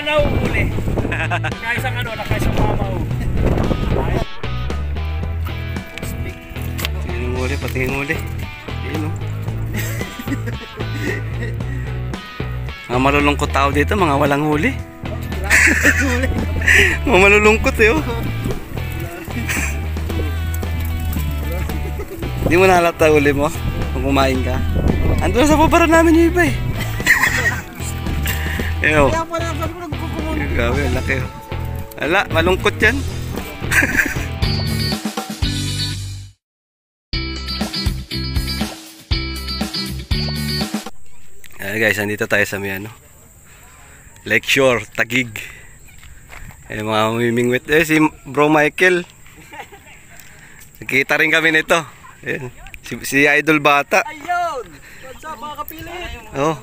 nahuhuli. Nakaisang ano, nakaisang mamaw. Tingin mo ulit, patingin mo ulit. Ayun o. Mga malulungkot tao dito, mga walang huli. Mga malulungkot eh oh. Hindi mo nahalata huli mo kung kumain ka. Ando sa babara namin yung iba eh. Eyo. Grabe, laki oh. Ala, malungkot yan. Ayan guys, nandito tayo sa may ano, Lakeshore, Taguig. Eh mga mamimingwit. Eh si Bro Michael. Nakita rin kami nito. Ayan. Si Idol Bata. Ayun! Sa mga kapili. Oh.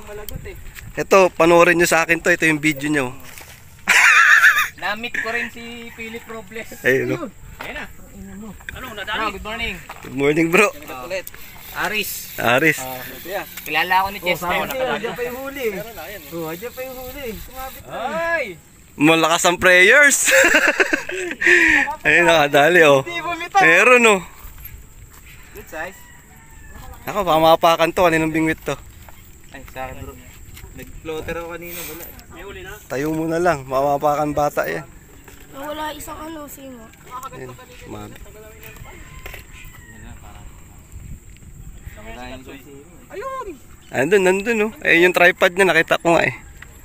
Ito, panoorin nyo sa akin to. Ito yung video nyo. Namit ko rin si Philip Robles. Ayun oh. Ayun na. Ano, nadali? Good morning. Good morning bro. Ulit. Aris. Aris. Kilala ko ni Chester. Diyan pa yung huli. Diyan pa yung huli. Ay! Malakas ang prayers. Ayun nakadali oh. Meron oh. Good size. Ako, baka makapakan to. Kaninong bingwit to? Ay, sa akin bro. Nag-floater ako kanina. Wala. May huli na? Tayo muna lang. Mamapakan bata yan. Wala isang ano, sino? Ayun, mami. Ayun! Nandun oh. Ayun yung tripod niya. Nakita ko nga eh.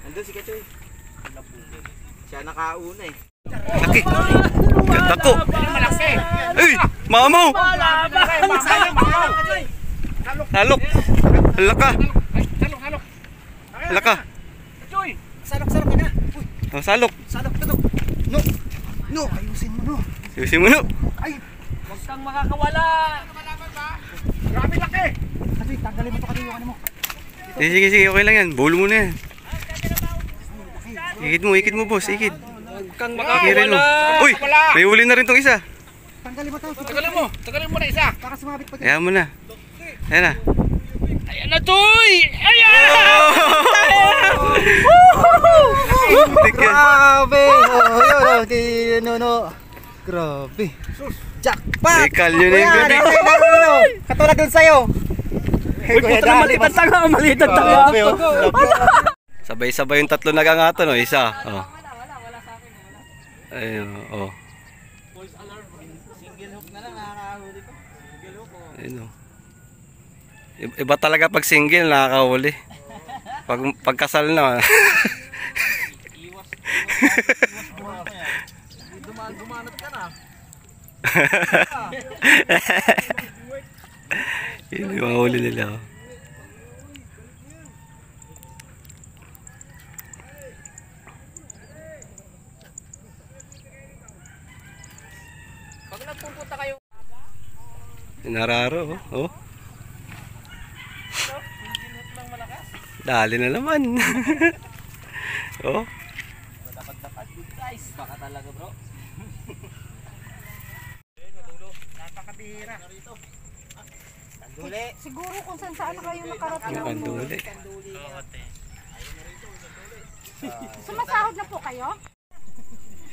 Nandun si Kachoy. Siya nakauna eh. Laki. Ganda ko. Ay! Mamaw! Salok! Halaka! Halaka! Salok ka na. Oh, salok! Salok ka to. No! Ayusin mo no. Ayusin mo no! Ay! Huwag kang makakawala! Grabe laki! Kachoy, tanggalin mo to kanina yung ano mo. Sige, okay lang yan. Bowl mo na yan. Ikid mo boss, ikid. Huwag kang Ikirin mo. makakawala! Uy! May huli na rin tong isa. Tanggalin mo to. Tagalin mo na isa! Para sumabit pa dyan. Ayan mo na. Ayan na. Ayan na Toy! Ayan! Tik yan. Grabe! Oh, yun oh. Grabe. Jackpot! Dekal yun na yung gabi. Katulad dun sa'yo. Uy, puto na maliit ang tanga! Maliit ang tanga! Sabay-sabay yung tatlo nagangato no. Isa. Oh. Ayun. Oh. Single hook na lang nakakahuli ko. Single hook oh. Ayun oh. Iba talaga pag single nakakahuli. Pagkasal na. Dumanat ka na. Yun yung mga huli nila. Oh. Pag nagpupunta kayo... Nararo oh. Oh. Dali na naman. Oh. Dapat guys. Baka talaga bro. Napakabihira. Kanduli. Siguro kung saan kayo nakarating. Kanduli. Sumasahod na po kayo?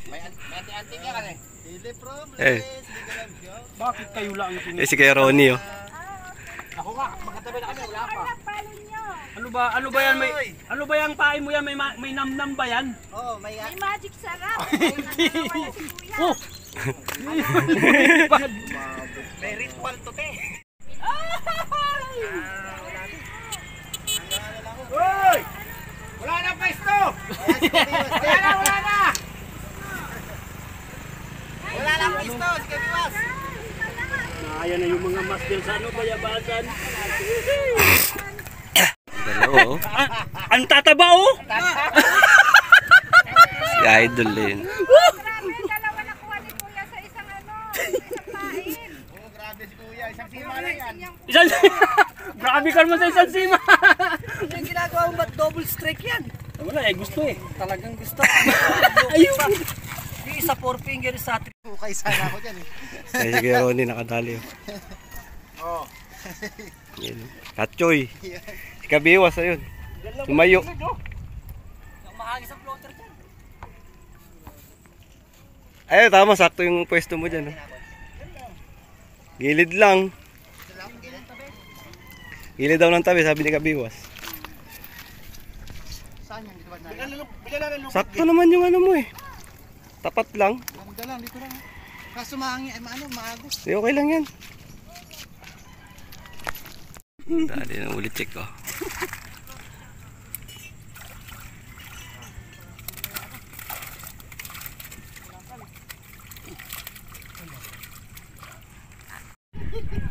May anti-anti ka kasi. Philip Robles. Eh. Bakit kayo lang yung Eh si Kuya Ronnie oh. Ako nga, magkatabi na kami. Wala pa. Ano ba yan? Ano ba yung pain mo yan? May namnam ba yan? Oo, may May magic sarap. Oh! may ritual to te. Hoy! Wala na pwesto! Wala na! Wala lang pisto, sige biwas. Ayan na yung mga masdel sa ano, bayabasan. Dalawa oh. Ang tataba oh! Si Idol din. Dalawa nakuha ni Kuya sa isang ano, isang pain. Oo, grabe si Kuya, isang sima na yan. Isang... Grabe ka naman sa isang sima! Yung ginagawa mo ba't double strike yan? Wala eh, gusto eh. Talagang gusto. Ayun! Di isa 4 finger sa atin. Ukay sana ako dyan eh. Ay si Kuya Ronnie nakadali oh. Oo. Yan oh. Katchoy. Si Kabiwas ayun. Tumayo. Mahagis ang floater dyan. Ay, tama, sakto yung pwesto mo dyan. Gilid lang. Gilid daw ng tabi, sabi ni Kabiwas. Saan yung dito ba na? Sakto naman yung ano mo eh. Tapat lang. Ganda lang, dito lang. Kaso maagos. Okay lang yan. Dali na ulit check ko.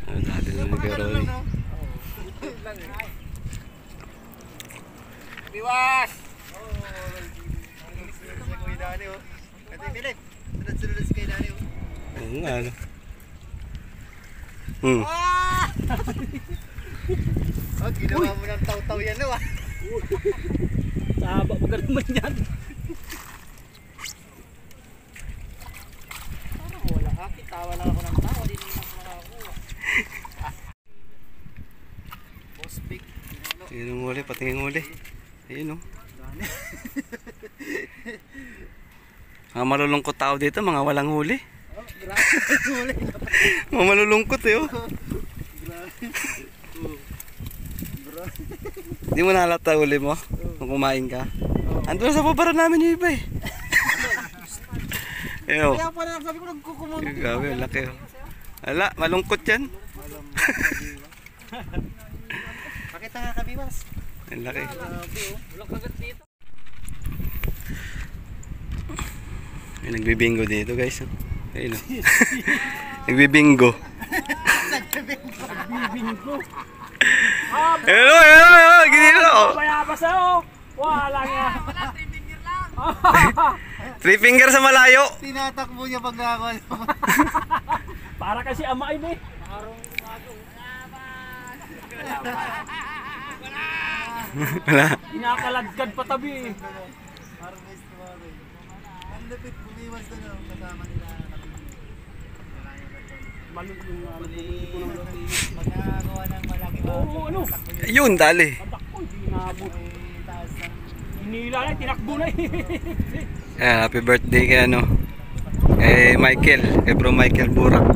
Dali na ni Karoli. Biwas! Kuya Dani oh. Kasi Philip, sunod-sunod si Kuya Dani oh. Oo nga, ano. Oh, ginawa mo ng taw-taw yan oh. Saba mo ka naman yan. Wala ka, kitawa lang ako ng tawa, di naman ako nakakuha. Boss pick. Tingnan mo ulit, patingin mo ulit. Ayun o. Mga malulungkot tao dito, mga walang huli. Mga malulungkot eh oh. Hindi mo nahalata uli mo kung kumain ka. Andun sa babara namin yung iba eh. Eyo. Kaya pala sabi ko nagkukumunod. Gabi, laki oh. Ala, malungkot yan. Pakita nga Kabiwas. Ang laki. Walang kagat dito. Ay, nagbibingo dito guys. Ayun oh. Nagbibingo. Bibingko. Ayun oh, ayun oh, ayun oh. Ginilo oh. Bayabas oh. Wala nga. Three finger sa malayo. Tinatakbo niya pag nakakuha. Para kasi amain eh. Wala. Kinakaladkad pa tabi eh. Harvest tomorrow. Ang lapit bumiwas doon oh, kasama nila. Malung yung Pag nakagawa ng malaki Oo, ano? Ayun, dali. Padak ko, hindi nabot. Hinila na, tinakbo na eh. Ayan, happy birthday kay ano. Kay Michael, kay Bro Michael Burak.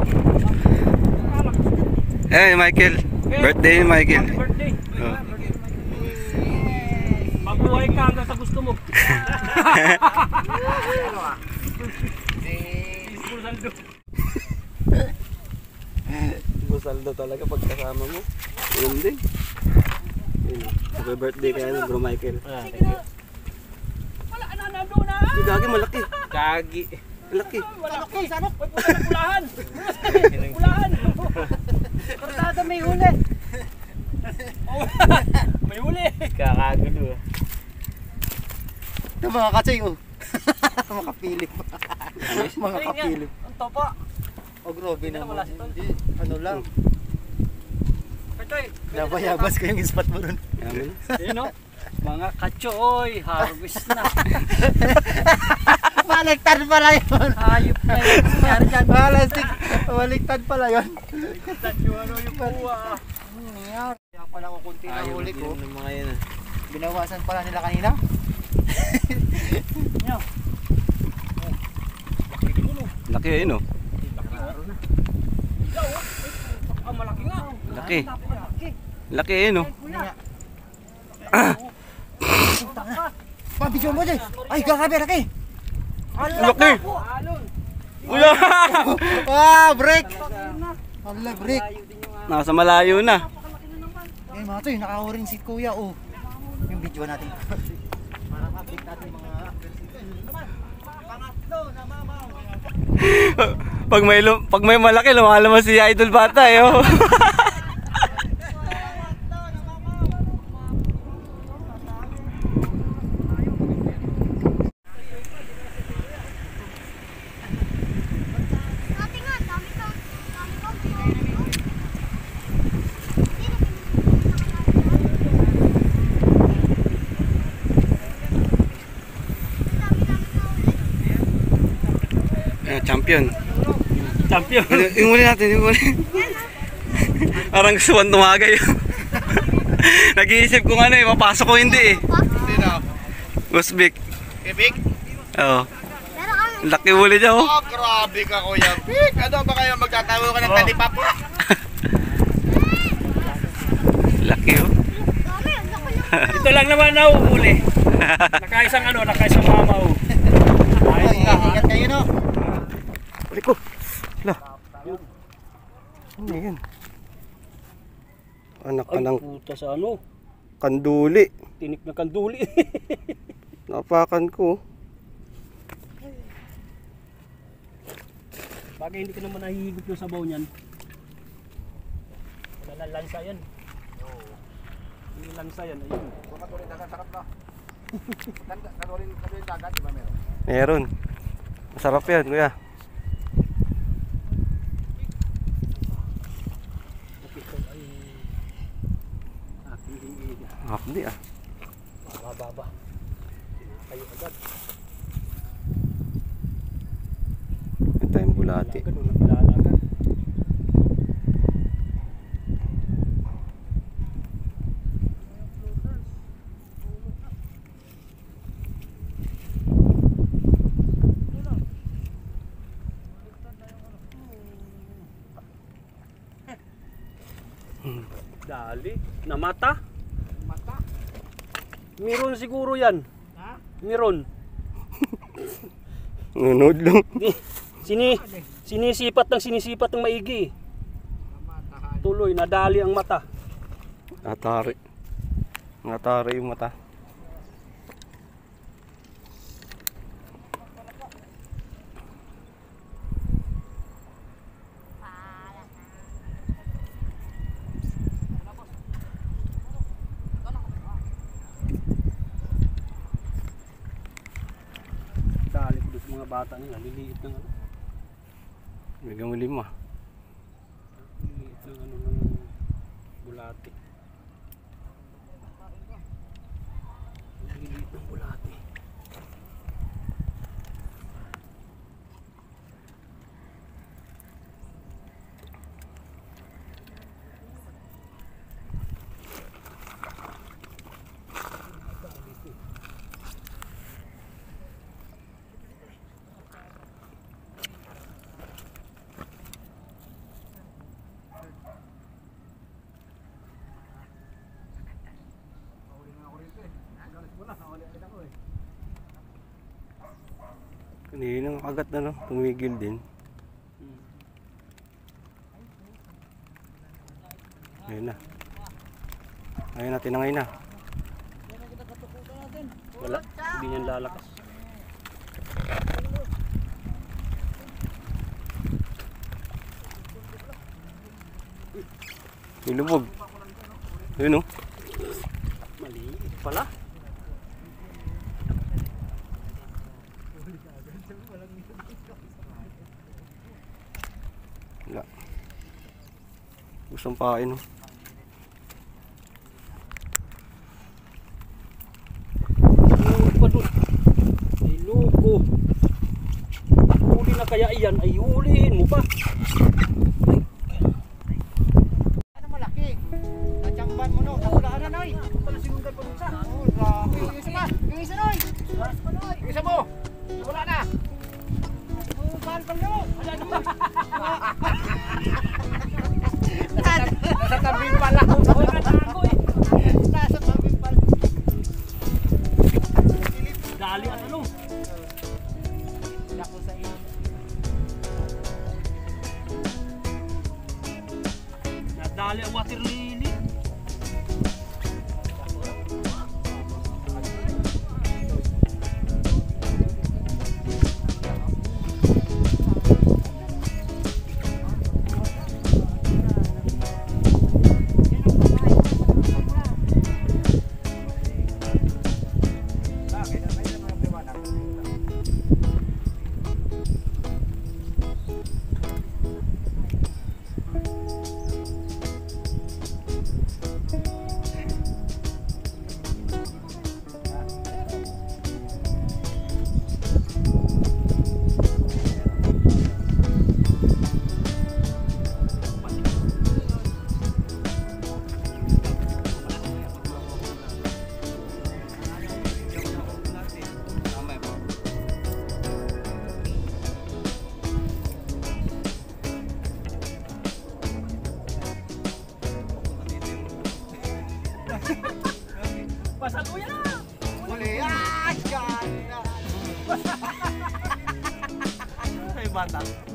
Eh, Michael. Birthday ni Michael. Happy birthday. Oh. Mabuhay ka hanggang sa gusto mo. Busaldo talaga pag kasama mo. Yun din. Happy birthday kay ano, Bro Michael. Wala na doon na. Si Gagi malaki. Gagi. Malaki. Wala ko sanok. May puta ng pulahan. Pulahan. Kortado may huli. May huli. Kakagulo. Ito mga katsoy oh. Makapilip. Mga kapilip. Ang topa. Oh grabe Hindi na naman. wala si Tol. Hindi, ano lang. Katoy. Nabayabas ko yung spot mo ron. Yaman. Sino? Mga katsoy. Harvest na. Baliktad pala yun. Hayop na yun. Nangyari dyan. Baliktad pala yun. Yung ano yung buwa. Kaya pala ko kunti na huli ko. Ng mga yan ah. Binawasan pala nila kanina. Laki ayun oh. Ah, malaki nga. Laki. Laki ayun oh. Pabidyo mo dyan. Ay, grabe, laki. Laki. Uya. Break. Hala, break. Nasa malayo na. Eh, mga to, nakahuring si Kuya, oh. Yung video natin. Para update natin yung mga pangatlo na mamaw. Pag may malaki, lumalaman si Idol Bata eh oh. Champion. Champion. Yung muli natin, yung muli. Parang gusto kong tumagay. Nag-iisip kung ano eh, mapasok ko hindi eh. Sino? Gusbik. Bibig? Oo. Pero kami Laki huli niya oh. Oh, grabe ka Kuya Vic. Ano ba kayo magtatawo ka ng talipap? Laki oh. Ito lang naman nahuhuli. Nakaisang mamaw. Ay, ingat kayo no. Balik ko. Lah. Ano yan? Anak ka ng Puta sa ano? kanduli. Tinik na kanduli. Napakan ko. Bagay hindi ka naman nahihigop yung sabaw niyan. Wala lansa yan. Hindi lansa yan. Ayun. Meron. Masarap yan, kuya. Hindi ah. Baba. Kayo agad. May tayong bulati. Agad o nakilala ka. Dali. Namata? Meron siguro yan. Meron. Nunod lang. Sinisipat ng maigi. Tuloy, nadali ang mata. Natari. Natari yung mata. Dali ko doon sa mga bata nila. Liliit ng ano. Bigyan mo 5. Liliit ng ano ng bulati. Liliit ng bulati. Kanina kagat na no, tumigil din. Ayun na. Ayun na, tinangay na. Wala, hindi niyan lalakas. Nilubog. Ayun no. Maliit pala. Wala. Gustong pain no. Pa doon. Ay loko. Huli na kaya iyan, ay hulihin mo pa. Ano malaki? Natsamban mo no. Nakulaan na noy. Pala sinundan pa doon sa. Oh, grabe. Yung isa pa. Yung isa noy. Yung isa mo. Wala na. Oh, bahal pa mo. Wala na. Nasa tabi pala. Nasa tabi pala. Dali at ano? Dako sa iyo. Nadali ang water lily. bata.